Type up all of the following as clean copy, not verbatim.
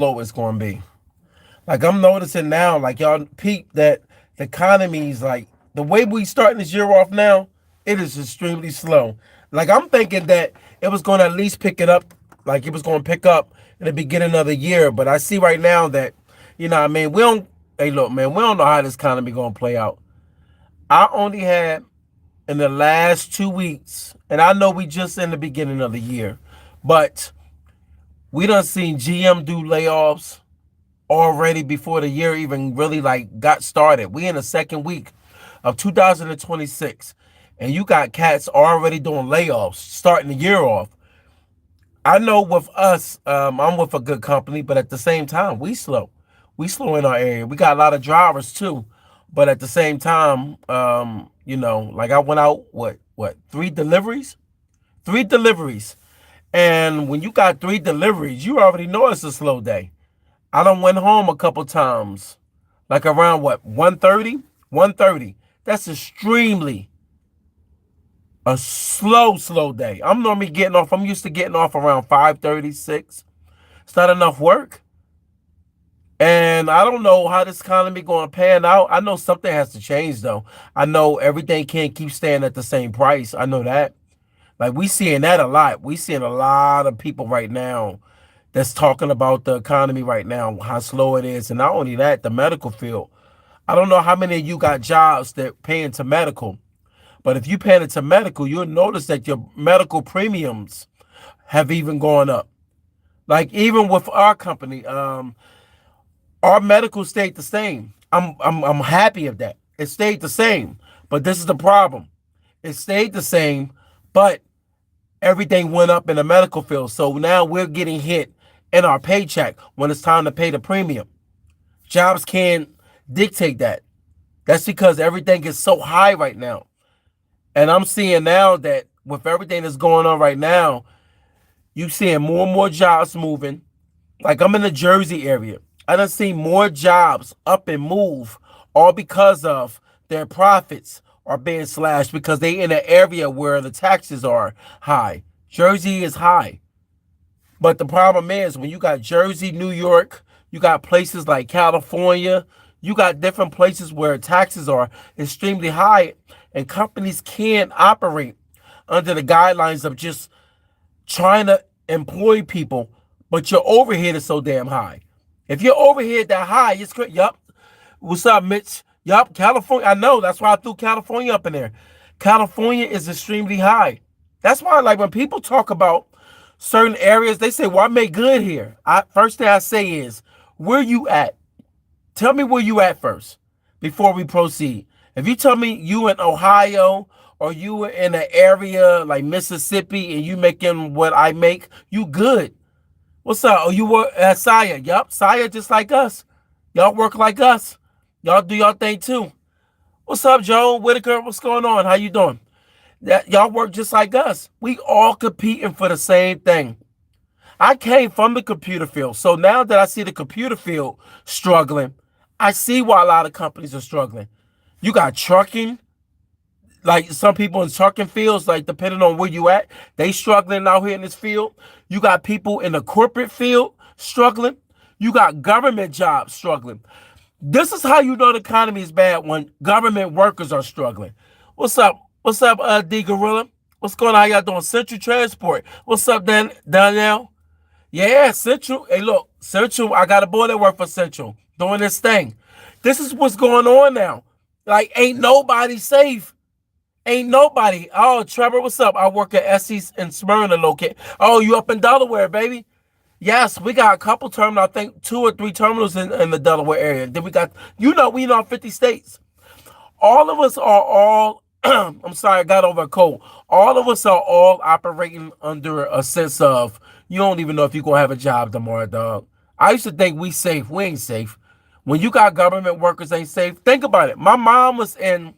slow it's going to be. Like I'm noticing now, like y'all peep that the economy's like the way we starting this year off now, it is extremely slow. Like I'm thinking that it was going to at least pick it up, like it was going to pick up in the beginning of the year. But I see right now that, what I mean, we don't. Hey, look, man, we don't know how this economy going to play out. I only had in the last 2 weeks, and I know we just in the beginning of the year, but we done seen GM do layoffs already before the year even really like got started. We in the second week of 2026, and you got cats already doing layoffs, starting the year off. I know with us, I'm with a good company, but at the same time, we slow. We slow in our area. We got a lot of drivers too, but at the same time, like I went out what 3 deliveries, 3 deliveries, and when you got 3 deliveries, you already know it's a slow day. I done went home a couple times, like around what 1:30, 1:30. That's extremely a slow day. I'm normally getting off. I'm used to getting off around 5:36. It's not enough work. And I don't know how this economy going to pan out. I know something has to change though. I know everything can't keep staying at the same price. I know that. Like we seeing that a lot. We seeing a lot of people right now that's talking about the economy right now, how slow it is. And not only that, the medical field. I don't know how many of you got jobs that pay into medical, but if you pay into medical, you'll notice that your medical premiums have even gone up. Like even with our company, our medical stayed the same. I'm happy of that. It stayed the same. But this is the problem. It stayed the same, but everything went up in the medical field. So now we're getting hit in our paycheck when it's time to pay the premium. Jobs can't dictate that. That's because everything is so high right now. And I'm seeing now that with everything that's going on right now, you seeing more and more jobs moving. Like I'm in the Jersey area. I done seen more jobs up and move, all because of their profits are being slashed because they in an area where the taxes are high. Jersey is high. But the problem is when you got Jersey, New York, you got places like California, you got different places where taxes are extremely high and companies can't operate under the guidelines of just trying to employ people, but your overhead is so damn high. If your overhead that high, it's great. Yup. What's up, Mitch? Yup, California. I know. That's why I threw California up in there. California is extremely high. That's why, like, when people talk about certain areas, they say, well, I make good here. First thing I say is, where you at? Tell me where you at first before we proceed. If you tell me you in Ohio or you in an area like Mississippi and you making what I make, you good. What's up? Oh, you work at Saya. Yup, Saya just like us. Y'all work like us. Y'all do y'all thing too. What's up, Joe Whitaker? What's going on? How you doing? That y'all work just like us. We all competing for the same thing. I came from the computer field. So now that I see the computer field struggling, I see why a lot of companies are struggling. You got trucking, like some people in trucking fields, like depending on where you at, they struggling out here in this field. You got people in the corporate field struggling. You got government jobs struggling. This is how you know the economy is bad when government workers are struggling. What's up? What's up, D Gorilla? What's going on? How y'all doing? Central Transport. What's up, Danielle? Yeah, Central. Hey, look, Central. I got a boy that work for Central doing this thing. This is what's going on now. Like, ain't nobody safe. Ain't nobody. Oh, Trevor, what's up? I work at Essie's in Smyrna locate. Oh, you up in Delaware, baby? Yes, we got a couple terminals. I think 2 or 3 terminals in the Delaware area. Then we got, we in all 50 states. All of us are all, I'm sorry, I got over a cold. All of us are all operating under a sense of, you don't even know if you're going to have a job tomorrow, dog. I used to think we safe. We ain't safe. When you got government workers ain't safe, think about it. My mom was in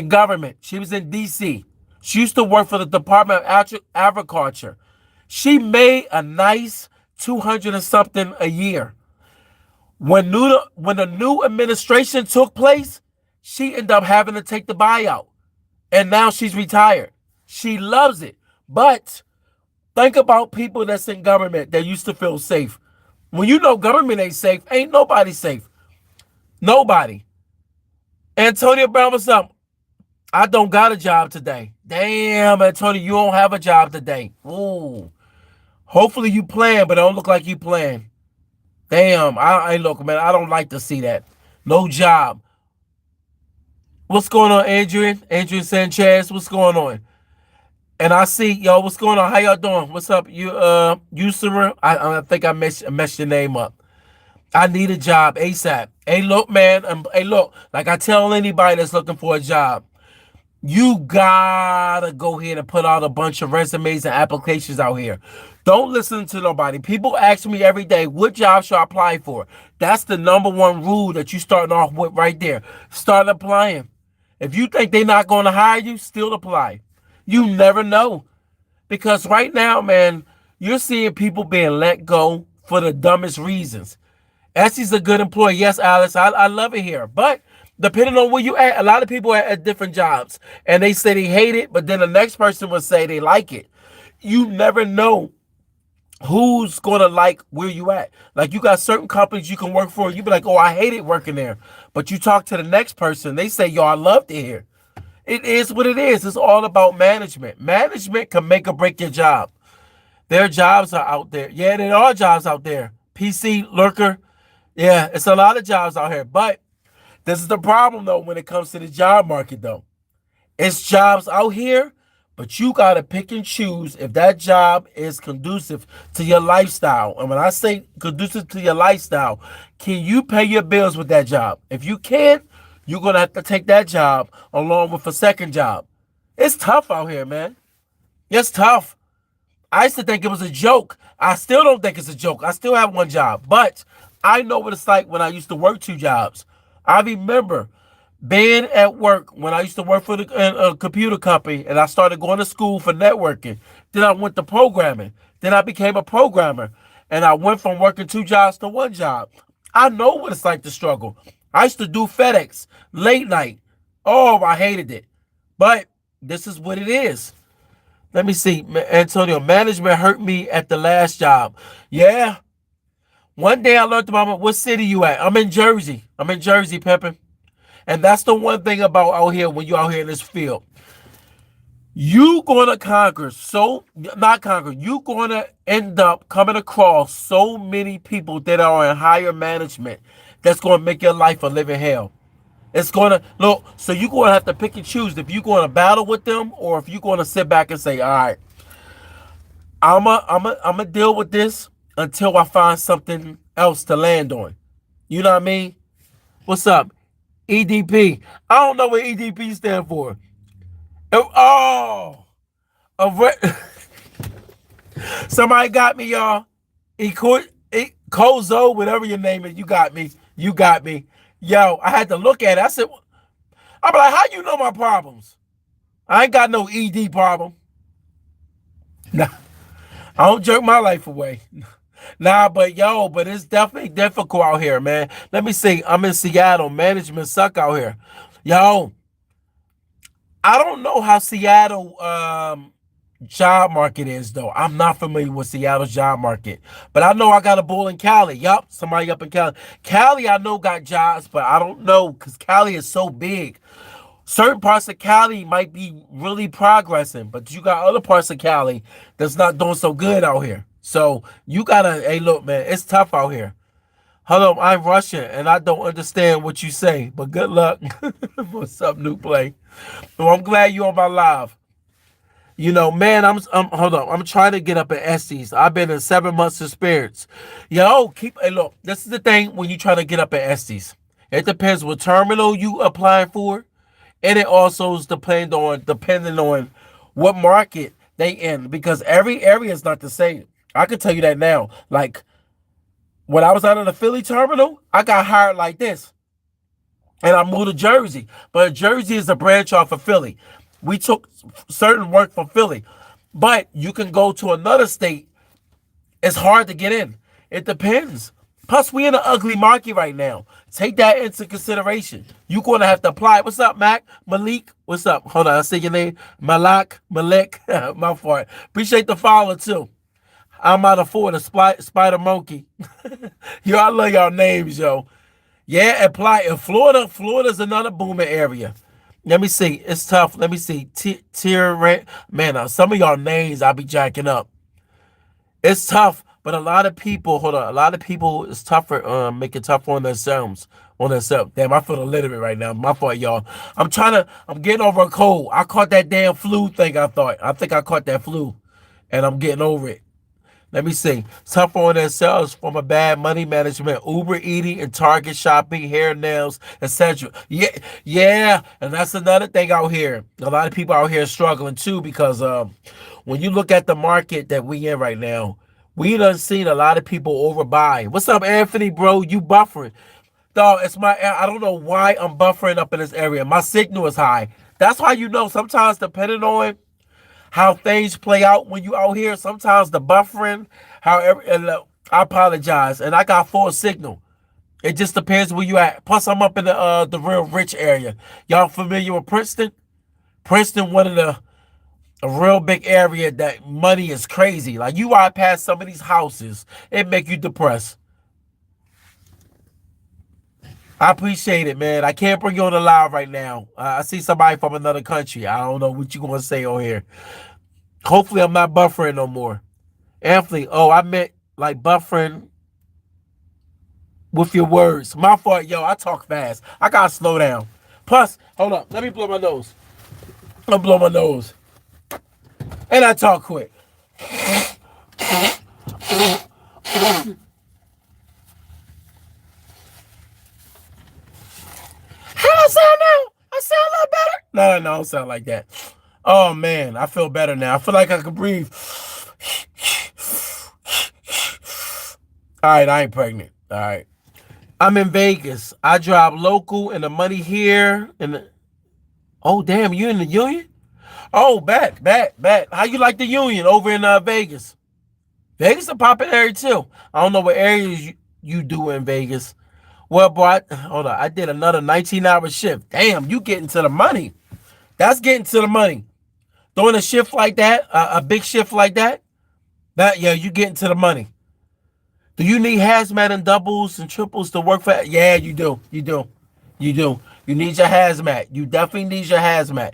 government. She was in D.C. She used to work for the Department of Agriculture. She made a nice 200 and something a year. When the new administration took place, she ended up having to take the buyout. And now she's retired. She loves it. But think about people that's in government that used to feel safe. When you know government ain't safe, ain't nobody safe. Nobody. Antonio Brown, what's up? I don't got a job today. Damn, Antonio, you don't have a job today. Ooh. Hopefully you playing, but it don't look like you playing. Damn, I look, man, I don't like to see that. No job. What's going on, Adrian? Adrian Sanchez, what's going on? And I see, yo, what's going on? How y'all doing? What's up? You, Sarah? I think I messed your name up. I need a job ASAP. Hey, look, man. Hey, look. Like I tell anybody that's looking for a job, you gotta go ahead and put out a bunch of resumes and applications out here. Don't listen to nobody. People ask me every day, what job should I apply for? That's the number one rule that you starting off with right there. Start applying. If you think they're not going to hire you, still apply. You never know. Because right now, man, you're seeing people being let go for the dumbest reasons. Essie's a good employee. Yes, Alice, I love it here. But depending on where you at, a lot of people are at different jobs. And they say they hate it, but then the next person will say they like it. You never know who's going to like where you at. Like you got certain companies you can work for. You be like, oh, I hate it working there. But you talk to the next person, they say, yo, I love it here. It is what it is. It's all about management. Management can make or break your job. Their jobs are out there. Yeah, there are jobs out there. PC, lurker. Yeah, it's a lot of jobs out here. But this is the problem, though, when it comes to the job market, though. It's jobs out here, but you got to pick and choose if that job is conducive to your lifestyle. And when I say conducive to your lifestyle, can you pay your bills with that job? If you can't, you're going to have to take that job along with a second job. It's tough out here, man. It's tough. I used to think it was a joke. I still don't think it's a joke. I still have one job. But I know what it's like when I used to work two jobs. I remember being at work when I used to work for the computer company, and I started going to school for networking. Then I went to programming. Then I became a programmer. And I went from working two jobs to one job. I know what it's like to struggle. I used to do FedEx late night. Oh, I hated it. But this is what it is. Let me see. Antonio, management hurt me at the last job. Yeah. One day I learned about what city you at. I'm in Jersey. I'm in Jersey, Pimpin'. And that's the one thing about out here when you're out here in this field. You gonna conquer you gonna end up coming across so many people that are in higher management that's gonna make your life a living hell. It's gonna look, so you're gonna have to pick and choose if you're gonna battle with them or if you're gonna sit back and say, all right, I'ma deal with this until I find something else to land on. You know what I mean? What's up? EDP. I don't know what EDP stand for. Oh, somebody got me, y'all. Kozo, whatever your name is, you got me. You got me. Yo, I had to look at it. I said, I'm like, how you know my problems? I ain't got no ED problem. Nah, I don't jerk my life away. Nah, but it's definitely difficult out here, man. Let me see. I'm in Seattle. Management suck out here. Yo, I don't know how Seattle job market is, though. I'm not familiar with Seattle's job market. But I know I got a bull in Cali. Yup, somebody up in Cali. Cali, I know, got jobs, but I don't know because Cali is so big. Certain parts of Cali might be really progressing, but you got other parts of Cali that's not doing so good out here. So you gotta, hey, look, man, it's tough out here. Hello, I'm Russian, and I don't understand what you say, but good luck. What's up, New Play? Well, I'm glad you're on my live. You know, man, hold on. I'm trying to get up at Estes. I've been in 7 months experience. Yo, hey, look, this is the thing when you try to get up at Estes. It depends what terminal you applying for, and it also is depending on what market they in, because every area is not the same. I can tell you that now. Like, when I was out of the Philly terminal, I got hired like this. And I moved to Jersey. But Jersey is a branch off of Philly. We took certain work from Philly. But you can go to another state. It's hard to get in. It depends. Plus, we in an ugly market right now. Take that into consideration. You're going to have to apply. What's up, Mac? Malik? What's up? Hold on. I say your name. Malik. My fault. Appreciate the follow, too. I'm out of Florida, Spider Monkey. Yo, I love y'all names, yo. Yeah, apply in Florida. Florida's another booming area. Let me see. It's tough. Let me see. Tier rent. Man, some of y'all names I'll be jacking up. It's tough, but a lot of people, hold on, a lot of people it's tougher, make it tough on themselves. On themselves. Damn, I feel illiterate right now. My fault, y'all. I'm getting over a cold. I caught that damn flu thing, I thought. I think I caught that flu. And I'm getting over it. Let me see. Tougher on themselves from a bad money management, Uber eating and Target shopping, hair, nails, etc. Yeah, yeah. And that's another thing out here. A lot of people out here struggling too because when you look at the market that we in right now, we done seen a lot of people overbuy. What's up, Anthony, bro? You buffering. Dog, I don't know why I'm buffering up in this area. My signal is high. That's why you know sometimes depending on how things play out when you out here. Sometimes the buffering, however, and I apologize, and I got full signal. It just depends where you at. Plus, I'm up in the real rich area. Y'all familiar with Princeton? Princeton, one of the a real big area that money is crazy. Like you ride past some of these houses, it make you depressed. I appreciate it, man. I can't bring you on the live right now. I see somebody from another country. I don't know what you gonna say on here. Hopefully, I'm not buffering no more. Anthony, oh, I meant like buffering with your words. My fault, yo. I talk fast. I gotta slow down. Plus, hold up. Let me blow my nose. I'm gonna blow my nose. And I talk quick. How I sound now? I sound a lot better. No, I don't sound like that. Oh man, I feel better now. I feel like I can breathe. All right, I ain't pregnant. All right. I'm in Vegas. I drive local and the money here. Oh, damn, you in the Union? Oh, bet. How you like the Union over in Vegas? Vegas a popping area too. I don't know what areas you do in Vegas. Well, boy, hold on. I did another 19-hour shift. Damn, you getting to the money. That's getting to the money. Doing a shift like that, a big shift like that, yeah, you getting to the money. Do you need hazmat and doubles and triples to work for? Yeah, you do. You need your hazmat. You definitely need your hazmat.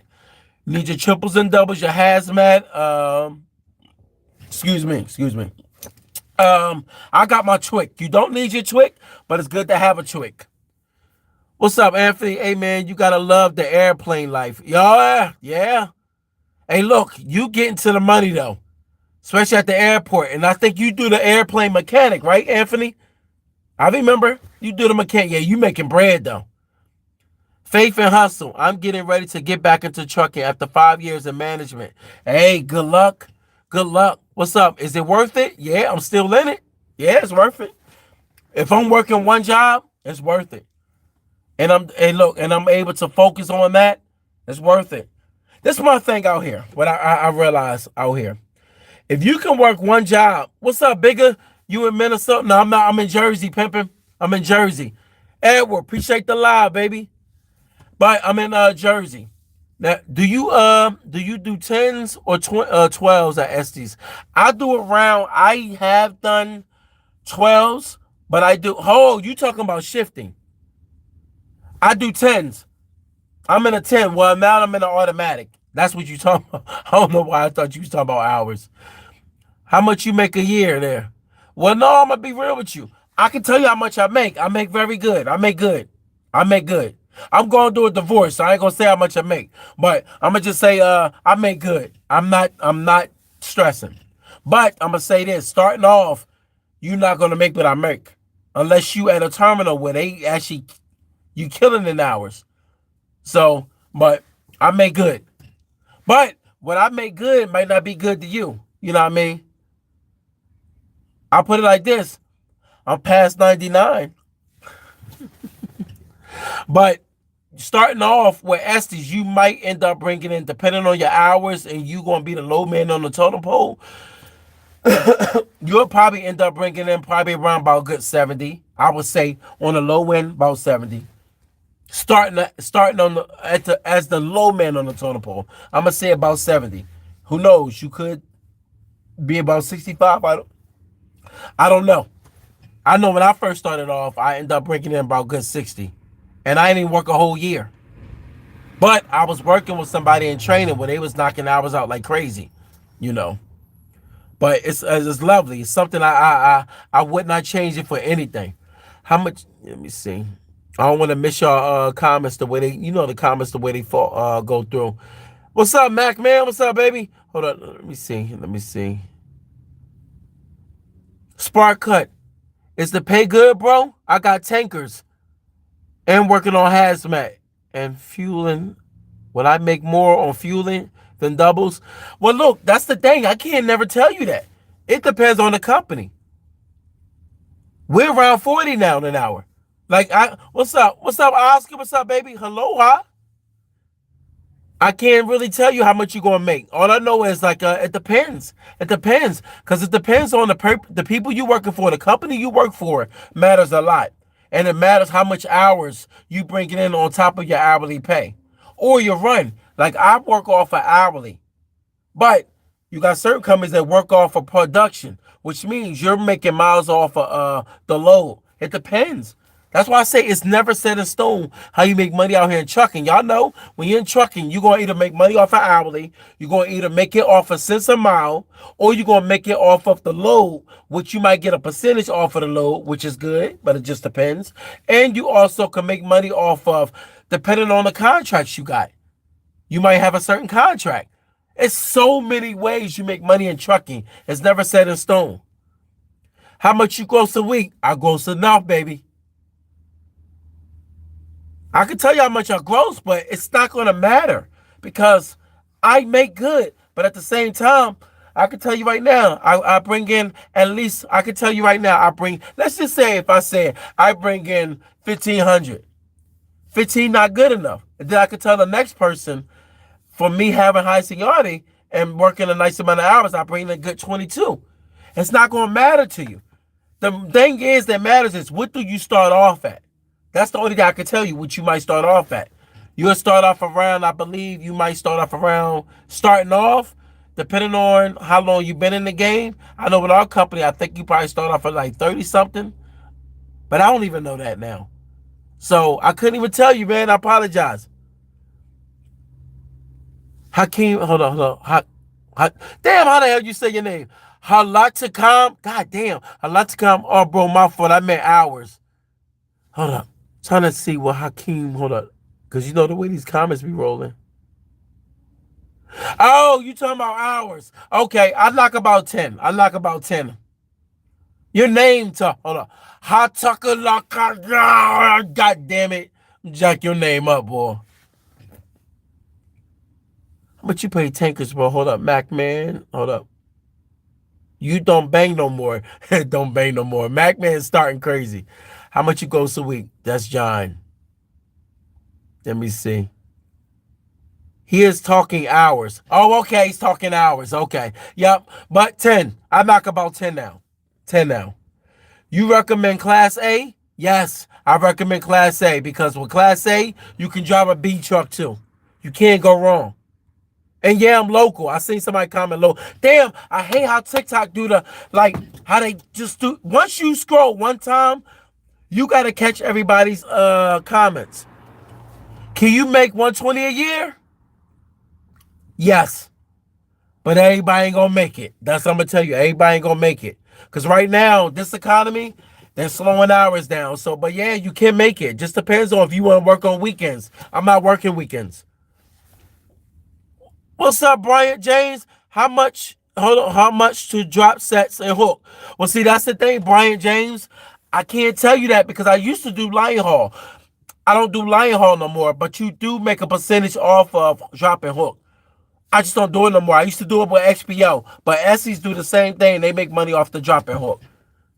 You need your triples and doubles, your hazmat. Excuse me. I got my Twic. You don't need your Twic, but it's good to have a Twic. What's up, Anthony? Hey, man, you gotta love the airplane life. Yeah. Hey, look, you getting to the money though, especially at the airport. And I think you do the airplane mechanic, right, Anthony? I remember you do the mechanic. Yeah, you making bread though. Faith and hustle. I'm getting ready to get back into trucking after 5 years in management. Hey, good luck. What's up? Is it worth it? Yeah, I'm still in it. Yeah, it's worth it. If I'm working one job, it's worth it. And I'm able to focus on that. It's worth it. This is my thing out here. What I realize out here. If you can work one job, what's up, Bigger? You in Minnesota? No, I'm not. I'm in Jersey, pimping. I'm in Jersey. Edward, appreciate the live, baby. But I'm in Jersey. Now, do you do 10s or 12s at Estes? I do around. I have done 12s, but I do. Oh, you talking about shifting? I do 10s. I'm in a 10. Well, now I'm in an automatic. That's what you talking about. I don't know why I thought you was talking about hours. How much you make a year there? Well, no, I'm gonna be real with you. I can tell you how much I make. I make very good. I make good. I'm going through a divorce, so I ain't gonna say how much I make. But I'm gonna just say I make good. I'm not stressing. But I'm gonna say this, starting off, you're not gonna make what I make. Unless you at a terminal where they actually you killing in hours. So, but I make good. But what I make good might not be good to you. You know what I mean? I'll put it like this. I'm past 99. But starting off with Estes, you might end up bringing in, depending on your hours, and you going to be the low man on the totem pole, you'll probably end up bringing in probably around about a good 70. I would say on the low end, about 70. Starting on as the low man on the totem pole, I'm gonna say about 70. Who knows? You could be about 65. I don't know. I know when I first started off, I ended up bringing in about good 60. And I didn't even work a whole year. But I was working with somebody in training where they was knocking hours out like crazy, you know. But it's lovely. It's something I would not change it for anything. How much? Let me see. I don't want to miss your comments the way they, the comments the way they fall, go through. What's up, Mac man? What's up, baby? Hold on. Let me see. Let me see. Spark cut. Is the pay good, bro? I got tankers and working on hazmat and fueling. Will I make more on fueling than doubles? Well, look, that's the thing. I can't never tell you that. It depends on the company. We're around 40 now an hour. Like, what's up? What's up, Oscar? What's up, baby? Aloha. I can't really tell you how much you're gonna make. All I know is like it depends. It depends because it depends on the people you working for. The company you work for matters a lot, and it matters how much hours you bring in on top of your hourly pay or your run. Like I work off of hourly, but you got certain companies that work off of production, which means you're making miles off of the load. It depends. That's why I say it's never set in stone how you make money out here in trucking. Y'all know when you're in trucking, you're gonna either make money off of hourly, you're gonna either make it off of cents a mile, or you're gonna make it off of the load, which you might get a percentage off of the load, which is good, but it just depends. And you also can make money off of depending on the contracts you got. You might have a certain contract. It's so many ways you make money in trucking. It's never set in stone. How much you gross a week? I gross enough, baby. I can tell you how much I gross, but it's not going to matter because I make good. But at the same time, I can tell you right now, I bring in at least, I can tell you right now, let's just say if I say I bring in 1,500, 15 not good enough. And then I can tell the next person, for me having high seniority and working a nice amount of hours, I bring in a good 22. It's not going to matter to you. The thing is that matters is what do you start off at? That's the only thing I can tell you what you might start off at. You'll start off around, I believe you might start off around, starting off, depending on how long you've been in the game. I know with our company, I think you probably start off at like 30 something, but I don't even know that now. So I couldn't even tell you, man. I apologize. Hakeem, hold on. Damn, how the hell you say your name? Halatakam? God damn. Halatakam. Oh, bro, my fault. I meant hours. Hold up. Trying to see what Hakeem, hold up. Because you know the way these comments be rolling. Oh, you talking about hours. Okay, I knock about 10. I knock about 10. Your name, hold up. Hatakalaka. God damn it. Jack your name up, boy. How much you pay tankers, bro? Hold up, Mac, man. Hold up. You don't bang no more. Don't bang no more. Mac, man is starting crazy. How much you goes a week? That's John. Let me see. He is talking hours. Oh, okay. He's talking hours. Okay. Yep. But 10. I knock about 10 now. 10 now. You recommend Class A? Yes. I recommend Class A because with Class A, you can drive a B truck too. You can't go wrong. And yeah, I'm local. I seen somebody comment low. Damn, I hate how TikTok do how they just do. Once you scroll one time, you got to catch everybody's comments. Can you make 120 a year? Yes. But everybody ain't going to make it. That's what I'm going to tell you. Everybody ain't going to make it. Because right now, this economy, they're slowing hours down. So, but yeah, you can make it. Just depends on if you want to work on weekends. I'm not working weekends. What's up, Bryant James? How much to drop sets and hook? Well, see, that's the thing, Bryant James. I can't tell you that because I used to do Lion Haul. I don't do Lion Haul no more, but you do make a percentage off of drop and hook. I just don't do it no more. I used to do it with XPO, but Essies do the same thing. They make money off the drop and hook.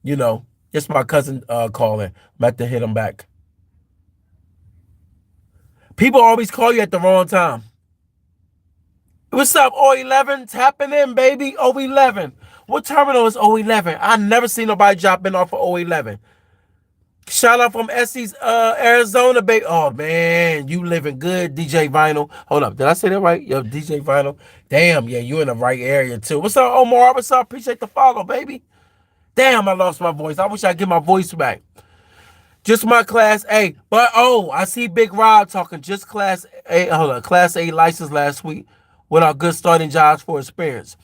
You know, it's my cousin calling. I'm about to hit him back. People always call you at the wrong time. What's up, O11? Tapping in, baby. O11. What terminal is O11? I never seen nobody dropping off of O11. Shout out from Essie's Arizona, baby. Oh, man. You living good, DJ Vinyl. Hold up. Did I say that right? Yo, DJ Vinyl. Damn, yeah, you in the right area, too. What's up, Omar? What's up? Appreciate the follow, baby. Damn, I lost my voice. I wish I get my voice back. Just my class A. But I see Big Rob talking just class A. Hold on, class A license last week with our good starting jobs for experience.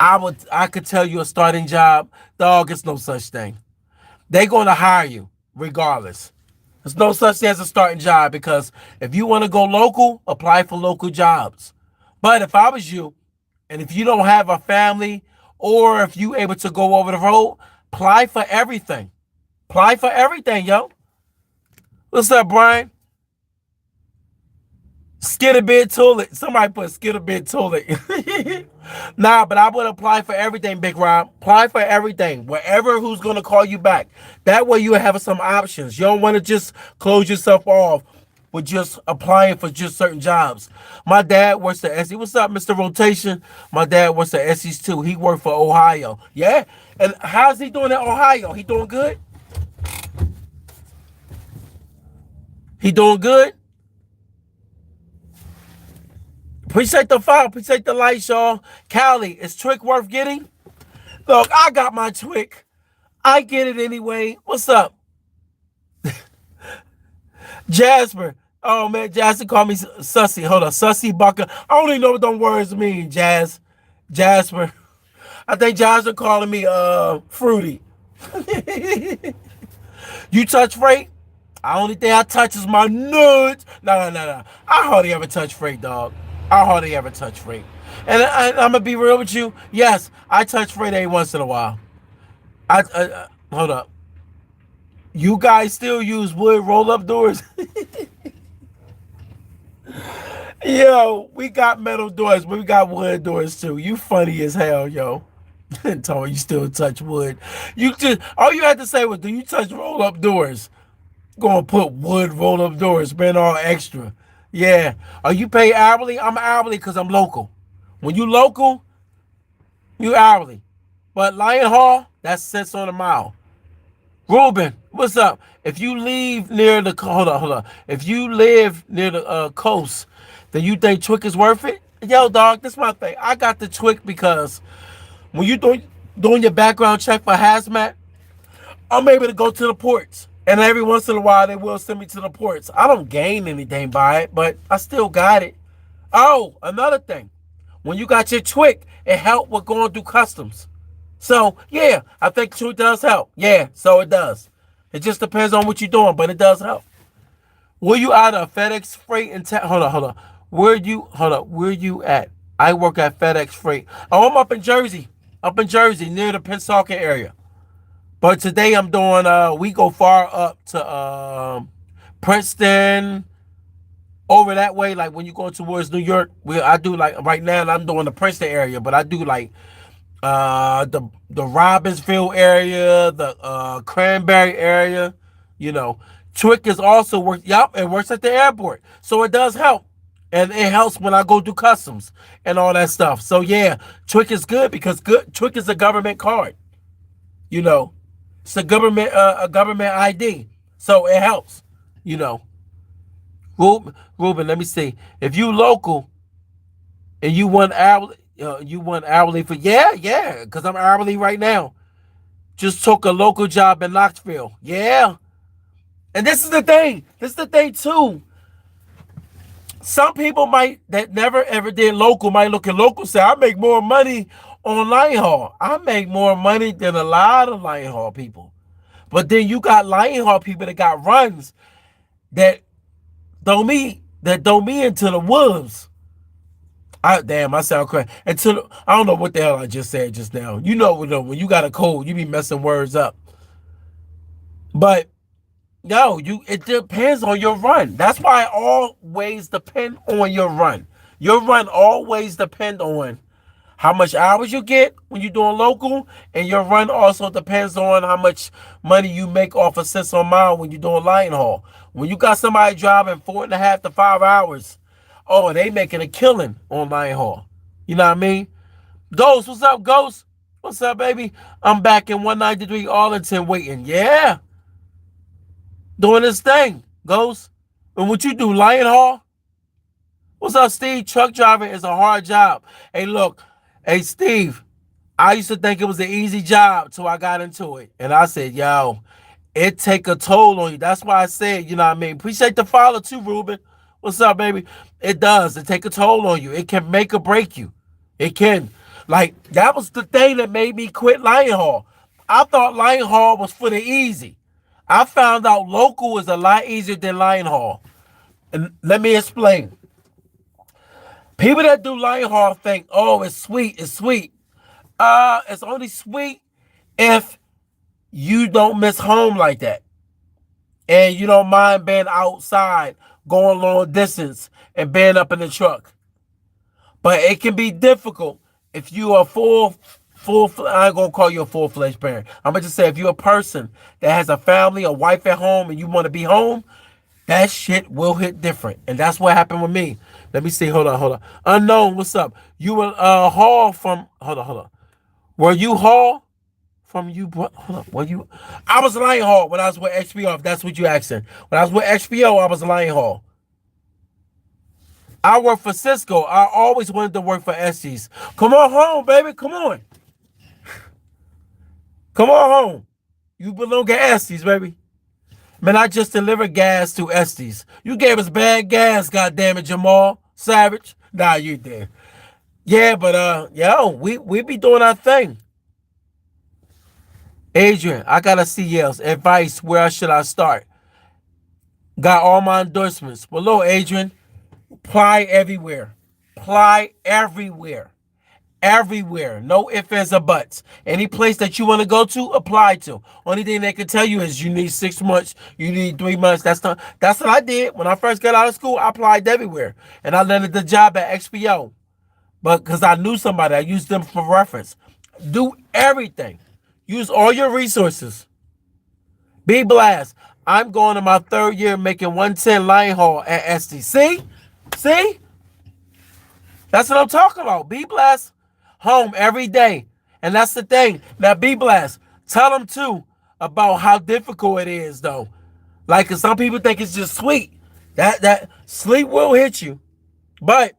I could tell you a starting job, dog. It's no such thing. They gonna hire you regardless. There's no such thing as a starting job because if you want to go local, apply for local jobs. But if I was you, and if you don't have a family, or if you able to go over the road, apply for everything. Apply for everything, yo. What's up, Brian? Skitterbit toilet. Somebody put Skitterbit toilet. Nah, but I would apply for everything, Big Rob. Apply for everything. Wherever who's gonna call you back. That way you have some options. You don't want to just close yourself off with just applying for just certain jobs. My dad works at SE. What's up, Mr. Rotation? My dad works at SE's too. He worked for Ohio. Yeah. And how's he doing at Ohio? He doing good? He doing good? Appreciate the file. Appreciate the lights, y'all. Callie, is Twick worth getting? Look, I got my Twick. I get it anyway. What's up? Jasper. Oh, man. Jasper called me Sussy. Hold on. Sussy Bucker. I don't even know what them words mean, Jasper. I think Jasper calling me Fruity. You touch freight? The only thing I touch is my nuts. No. I hardly ever touch freight, dog. I hardly ever touch freight. And I'm going to be real with you. Yes, I touch freight every once in a while. Hold up. You guys still use wood roll-up doors? Yo, we got metal doors, but we got wood doors too. You funny as hell, yo. Tony, you still touch wood. You just all you had to say was, do you touch roll-up doors? Gonna put wood roll-up doors, man, all extra. Yeah. Are you pay hourly? I'm hourly because I'm local. When you local, you hourly. But Lion Hall, that's cents on a mile. Ruben, what's up? If you leave near the hold on. If you live near the coast, then you think Twick is worth it? Yo, dog, this is my thing. I got the Twick because when you doing your background check for hazmat, I'm able to go to the ports. And every once in a while, they will send me to the ports. I don't gain anything by it, but I still got it. Oh, another thing. When you got your Twick, it helped with going through customs. So, yeah, I think Twick does help. Yeah, so it does. It just depends on what you're doing, but it does help. Were you out of FedEx Freight in town? Hold on. Where you at? I work at FedEx Freight. Oh, I'm up in Jersey, near the Pensacola area. But today I'm doing, we go far up to Princeton, over that way. Like when you go towards New York, I do like right now I'm doing the Princeton area, but I do like the Robbinsville area, the Cranberry area, you know. Twick is also work. Yup, it works at the airport, so it does help, and it helps when I go through customs and all that stuff. So yeah, Twick is good because Twick is a government card, you know. It's a government ID, so it helps, you know. Ruben, let me see. If you local and you want hourly for because I'm hourly right now. Just took a local job in Knoxville. Yeah. And this is the thing. Too. Some people that never ever did local might look at local and say, I make more money on Lion Hall. I make more money than a lot of Lion Hall people. But then you got Lion Hall people that got runs that throw me into the wolves. I sound crazy. I don't know what the hell I just said just now. You know when you got a cold, you be messing words up. But no, it depends on your run. That's why it always depend on your run. Your run always depend on how much hours you get when you're doing local, and your run also depends on how much money you make off of cents on mile when you're doing Lion Hall. When you got somebody driving 4.5 to 5 hours, oh, they making a killing on Lion Hall. You know what I mean? Ghost, what's up, Ghost? What's up, baby? I'm back in 193 Arlington waiting. Yeah. Doing this thing, Ghost. And what you do, Lion Hall? What's up, Steve? Truck driving is a hard job. Hey, look. Hey, Steve. I used to think it was an easy job till I got into it. And I said, yo, it take a toll on you. That's why I said, you know what I mean? Appreciate the follow too, Ruben. What's up, baby? It does. It take a toll on you. It can make or break you. It can. Like, that was the thing that made me quit Lion Hall. I thought Lion Hall was for the easy. I found out local is a lot easier than Lion Hall. And let me explain. People that do Lion Hall think, oh, it's sweet, it's sweet. It's only sweet if you don't miss home like that. And you don't mind being outside, going long distance, and being up in the truck. But it can be difficult if you are I ain't gonna call you a full-fledged parent. I'm gonna just say if you're a person that has a family, a wife at home, and you want to be home, that shit will hit different. And that's what happened with me. Let me see. Hold on. Unknown, what's up? You were Hall from hold on. Were you Hall from you? Hold on. Were you? I was Lion Hall when I was with XPO. If that's what you asking. When I was with XPO, I was Lion Hall. I worked for Cisco. I always wanted to work for Estes. Come on home, baby. Come on. Come on home. You belong at Estes, baby. Man, I just delivered gas to Estes. You gave us bad gas, goddammit, Jamal Savage. Nah, you did. Yeah, but yo, we be doing our thing. Adrian, I gotta see y'all's advice. Where should I start? Got all my endorsements. Below, Adrian. Apply everywhere. Apply everywhere. Everywhere. No ifs, ands, or buts. Any place that you want to go to, apply to. Only thing they can tell you is you need 6 months, you need 3 months. That's what I did. When I first got out of school, I applied everywhere. And I landed the job at XPO. But because I knew somebody, I used them for reference. Do everything. Use all your resources. Be blessed. I'm going to my 3rd year making 110 Lion Hall at SD. See? That's what I'm talking about. Be blessed. Home every day. And that's the thing. Now be blessed. Tell them too about how difficult it is though. Like, cause some people think it's just sweet. That sleep will hit you. But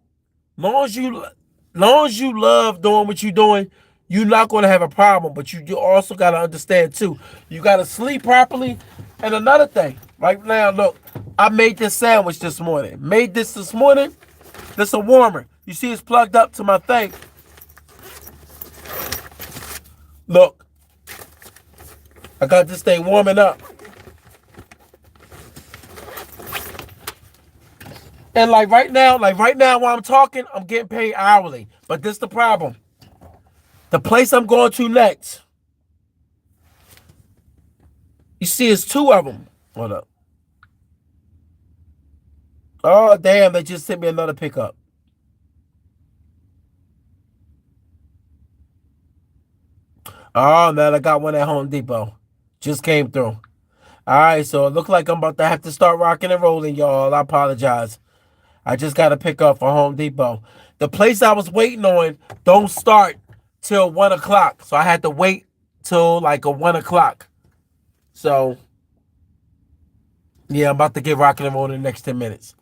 long as you love doing what you're doing, you're not going to have a problem. But you also got to understand too. You got to sleep properly. And another thing, right now, look, I made this sandwich this morning. This morning. This is a warmer. You see it's plugged up to my thing. Look, I got this thing warming up. And like right now while I'm talking, I'm getting paid hourly. But this is the problem. The place I'm going to next, you see it's 2 of them. Hold up. Oh, damn, they just sent me another pickup. Oh, man, I got one at Home Depot. Just came through. All right, so it looks like I'm about to have to start rocking and rolling, y'all. I apologize. I just got to pick up for Home Depot. The place I was waiting on don't start till 1 o'clock. So I had to wait till like a 1 o'clock. So, yeah, I'm about to get rocking and rolling in the next 10 minutes.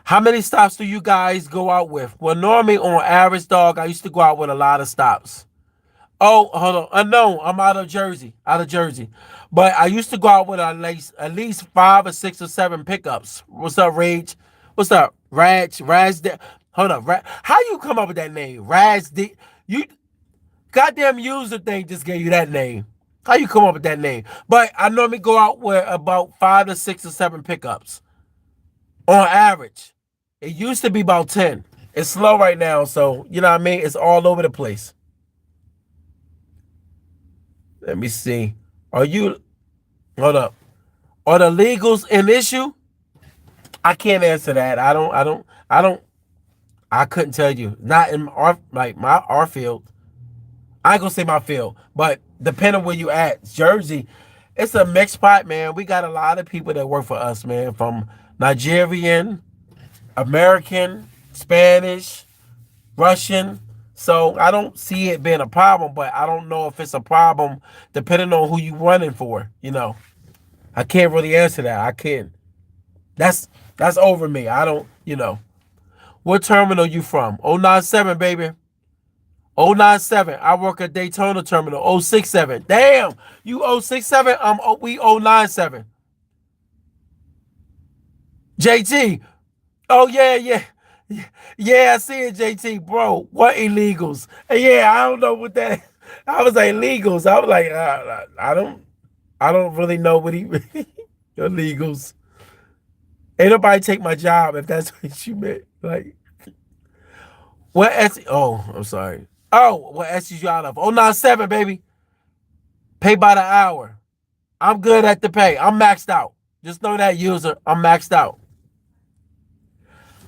How many stops do you guys go out with? Well, normally on average, dog, I used to go out with a lot of stops. Oh, hold on. Unknown. I'm out of Jersey. But I used to go out with at least 5 or 6 or 7 pickups. What's up, Rage? What's up? Raz. Hold up. How you come up with that name? Raz. You goddamn user thing just gave you that name. How you come up with that name? But I normally go out with about 5 to 6 or 7 pickups. On average. It used to be about 10. It's slow right now, so you know what I mean? It's all over the place. Let me see. Hold up. Are the legals an issue? I can't answer that. I couldn't tell you. Not in our field. I ain't gonna say my field, but depending on where you at, Jersey, it's a mixed pot, man. We got a lot of people that work for us, man, from Nigerian, American, Spanish, Russian. So I don't see it being a problem, but I don't know if it's a problem depending on who you running for. I can't really answer that. I can't. That's over me. I don't. What terminal you from? 097, baby. 097. I work at Daytona Terminal. 067. Damn, you 067. We 097. JT. Oh yeah, yeah. Yeah, I see it, JT, bro. What illegals? Yeah, I don't know what that. I was like illegals. I was like, I don't really know what he illegals. Ain't nobody take my job if that's what you meant. Like, what S? Oh, I'm sorry. Oh, what S you out of? 097, baby. Pay by the hour. I'm good at the pay. I'm maxed out. Just know that, user. I'm maxed out.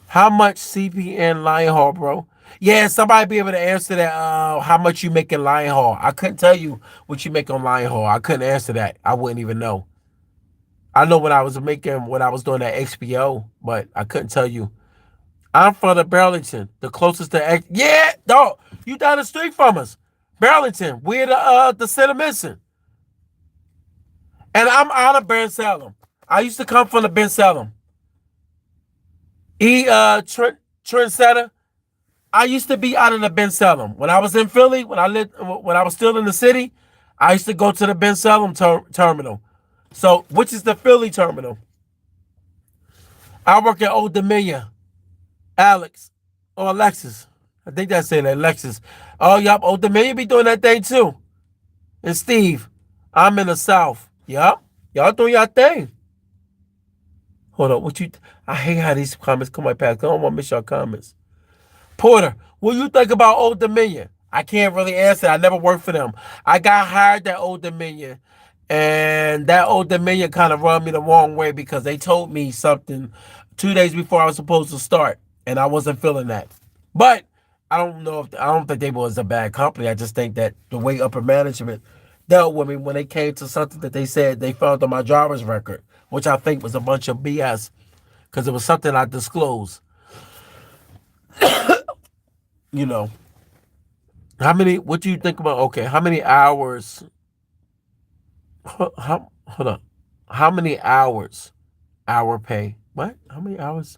How much CPN Lion Hall, bro? Yeah, somebody be able to answer that. How much you make in Lion Hall? I couldn't tell you what you make on Lion Hall. I couldn't answer that. I wouldn't even know. I know what I was making when I was doing that XPO, but I couldn't tell you. I'm from the Burlington, the closest to X. Yeah, dog. You down the street from us, Burlington. We're the center missing, and I'm out of Ben Salem. I used to come from the Ben Salem. Trendsetter. I used to be out of the Ben Salem. When I was in Philly, when I was still in the city, I used to go to the Ben Salem terminal. So, which is the Philly terminal. I work at Old Dominion. Alex. Or Alexis. I think that's it, Alexis. Oh, yup. Old Dominion be doing that thing too. And Steve. I'm in the South. Yup. Y'all doing y'all thing. Hold on. I hate how these comments come right past. I don't want to miss your comments. Porter, what do you think about Old Dominion? I can't really answer. I never worked for them. I got hired at Old Dominion, and that Old Dominion kind of run me the wrong way because they told me something 2 days before I was supposed to start, and I wasn't feeling that. But I don't think they was a bad company. I just think that the way upper management dealt with me when they came to something that they said they found on my driver's record, which I think was a bunch of BS because it was something I disclosed. You know, what do you think about, okay, how many hours, hold on, how many hours, hour pay, what, how many hours?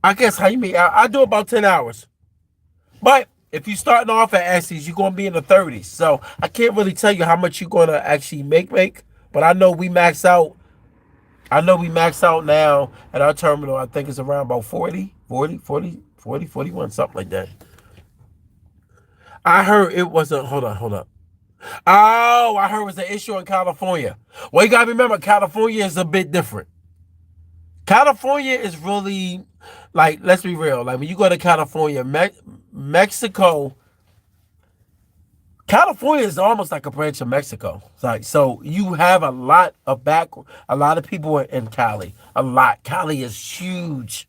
I guess how you mean, I do about 10 hours, but if you're starting off at Essie's, you're going to be in the 30s, so I can't really tell you how much you're going to actually make, but I know we max out. I know we max out now at our terminal. I think it's around about 40, 41, something like that. I heard it was a, hold on. Oh, I heard it was an issue in California. Well, you got to remember, California is a bit different. California is really, like, let's be real. Like, when you go to California, Mexico, California is almost like a branch of Mexico. It's like, so you have a lot of people in Cali. A lot. Cali is huge.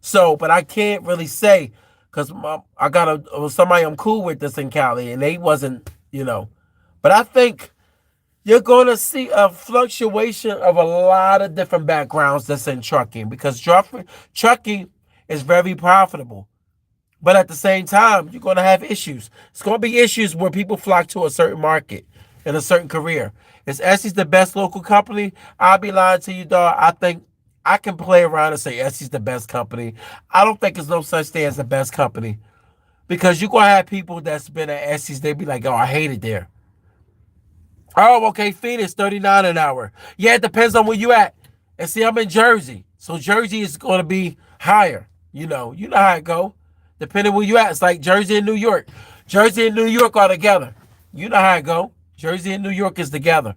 So, but I can't really say because I got somebody I'm cool with that's in Cali, and they wasn't, But I think you're going to see a fluctuation of a lot of different backgrounds that's in trucking because trucking is very profitable. But at the same time, you're going to have issues. It's going to be issues where people flock to a certain market in a certain career. Is Essie's the best local company? I'll be lying to you, dog. I think I can play around and say Essie's the best company. I don't think there's no such thing as the best company because you're going to have people that's been at Essie's. They be like, oh, I hate it there. Oh, okay, Phoenix, 39 an hour. Yeah, it depends on where you at. And see, I'm in Jersey. So Jersey is going to be higher. You know how it go. Depending where you at. It's like Jersey and New York. Jersey and New York are together. You know how it go. Jersey and New York is together.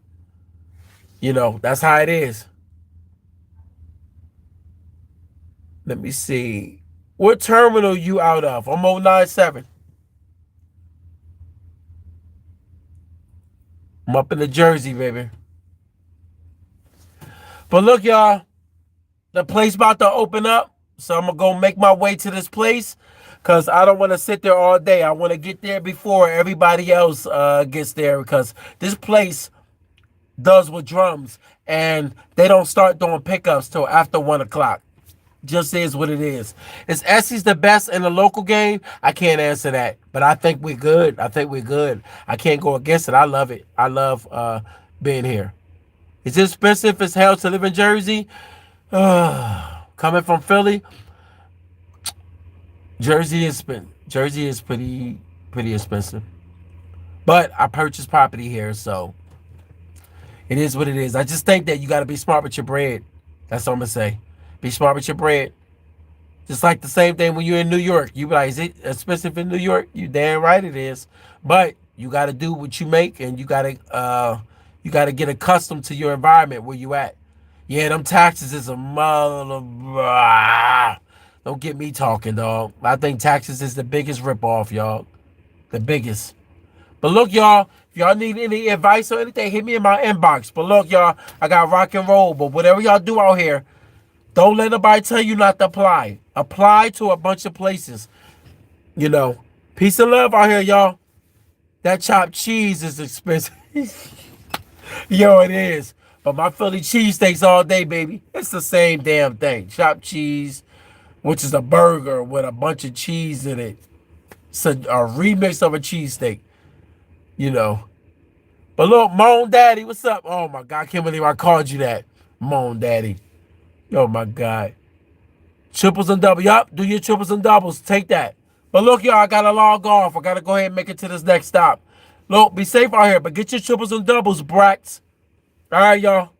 That's how it is. Let me see. What terminal you out of? I'm 097. I'm up in the Jersey, baby. But look, y'all. The place about to open up. So I'm going to go make my way to this place. Because I don't want to sit there all day. I want to get there before everybody else gets there. Because this place does with drums. And they don't start doing pickups till after 1 o'clock. Just is what it is. Is Essie's the best in the local game? I can't answer that. But I think we're good. I can't go against it. I love it. I love being here. It's expensive as hell to live in Jersey. Coming from Philly, Jersey is Jersey is pretty expensive. But I purchased property here, so it is what it is. I just think that you got to be smart with your bread. That's what I'm gonna say. Be smart with your bread. Just like the same thing when you're in New York. You be like, is it expensive in New York? You damn right it is. But you got to do what you make, and you gotta get accustomed to your environment where you at. Yeah, them taxes is a mother. Don't get me talking, dog. I think taxes is the biggest ripoff, y'all. The biggest. But look, y'all, if y'all need any advice or anything, hit me in my inbox. But look, y'all, I got rock and roll. But whatever y'all do out here, don't let nobody tell you not to apply. Apply to a bunch of places. You know, peace and love out here, y'all. That chopped cheese is expensive. Yo, it is. But my Philly cheesesteaks all day, baby. It's the same damn thing. Chopped cheese, which is a burger with a bunch of cheese in it. It's a remix of a cheesesteak, you know. But look, Moan Daddy, what's up? Oh my God, I can't believe I called you that. Moan Daddy. Oh my God. Triples and doubles. Yup, do your triples and doubles. Take that. But look, y'all, I gotta log off. I gotta go ahead and make it to this next stop. Look, be safe out here, but get your triples and doubles, brats. All right, y'all.